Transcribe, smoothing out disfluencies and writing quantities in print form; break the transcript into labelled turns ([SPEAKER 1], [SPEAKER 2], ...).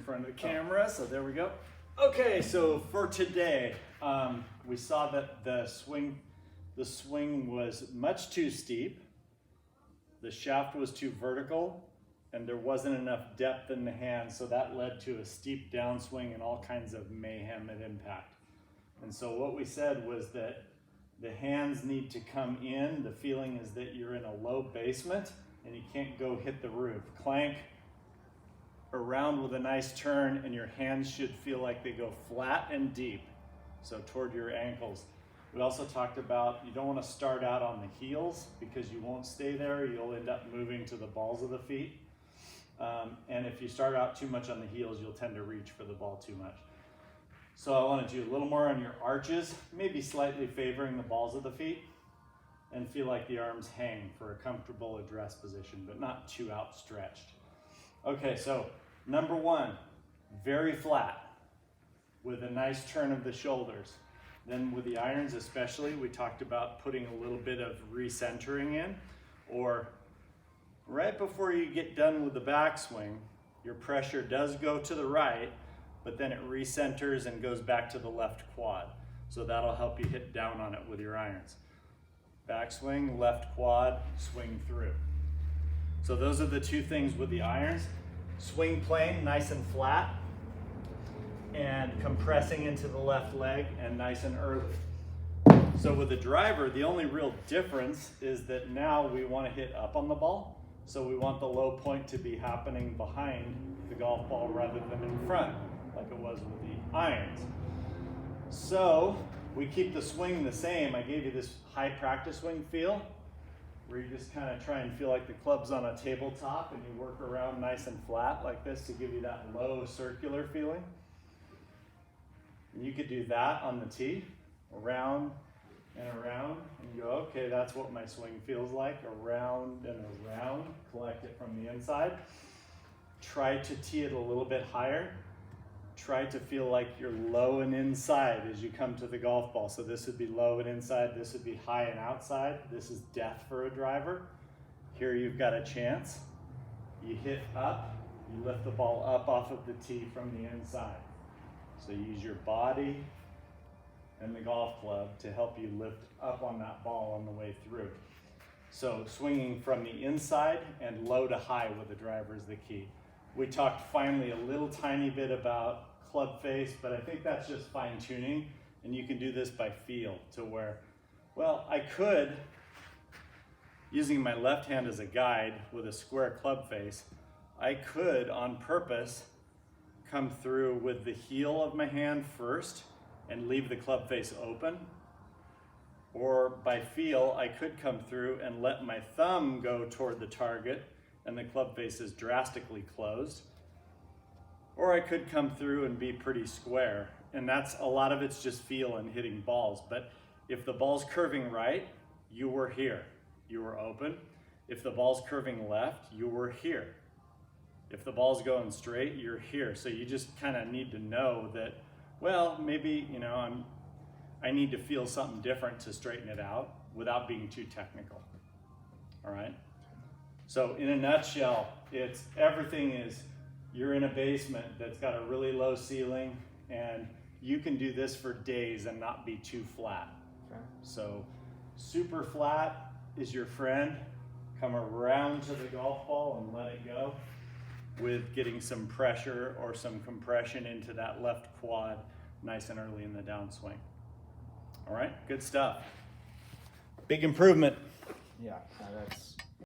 [SPEAKER 1] front of the camera, so there we go. Okay, so for today, we saw that the swing was much too steep, the shaft was too vertical, and there wasn't enough depth in the hand, so that led to a steep downswing and all kinds of mayhem at impact. And so what we said was that the hands need to come in. The feeling is that you're in a low basement and you can't go hit the roof. Clank around with a nice turn, and your hands should feel like they go flat and deep, so toward your ankles. We also talked about you don't want to start out on the heels because you won't stay there. You'll end up moving to the balls of the feet. And if you start out too much on the heels, you'll tend to reach for the ball too much. So I want to do a little more on your arches, maybe slightly favoring the balls of the feet, and feel like the arms hang for a comfortable address position, but not too outstretched. Okay, so number one, very flat with a nice turn of the shoulders. Then with the irons especially, we talked about putting a little bit of recentering in, or right before you get done with the backswing, your pressure does go to the right, but then it recenters and goes back to the left quad. So that'll help you hit down on it with your irons. Backswing, left quad, swing through. So those are the two things with the irons. Swing plane, nice and flat, and compressing into the left leg and nice and early. So with the driver, the only real difference is that now we want to hit up on the ball. So we want the low point to be happening behind the golf ball rather than in front, like it was with the irons. So we keep the swing the same. I gave you this high practice swing feel, where you just kind of try and feel like the club's on a tabletop and you work around nice and flat like this to give you that low circular feeling. And you could do that on the tee, around and around, and you go, okay, that's what my swing feels like, around and around, collect it from the inside. Try to tee it a little bit higher. Try to feel like you're low and inside as you come to the golf ball. So this would be low and inside, this would be high and outside. This is death for a driver. Here you've got a chance. You hit up, you lift the ball up off of the tee from the inside. So use your body and the golf club to help you lift up on that ball on the way through. So swinging from the inside and low to high with the driver is the key. We talked finally a little tiny bit about club face, but I think that's just fine tuning, and you can do this by feel to where, well, I could, using my left hand as a guide with a square club face, I could on purpose come through with the heel of my hand first and leave the club face open. Or by feel, I could come through and let my thumb go toward the target and the club face is drastically closed. Or I could come through and be pretty square. And that's, a lot of it's just feel and hitting balls. But if the ball's curving right, you were here, you were open. If the ball's curving left, you were here. If the ball's going straight, you're here. So you just kind of need to know that, well, maybe, you know, I need to feel something different to straighten it out without being too technical. All right? So in a nutshell, it's everything is, you're in a basement that's got a really low ceiling, and you can do this for days and not be too flat. Okay. So super flat is your friend. Come around to the golf ball and let it go, with getting some pressure or some compression into that left quad nice and early in the downswing. All right, good stuff. Big improvement.
[SPEAKER 2] Yeah, that's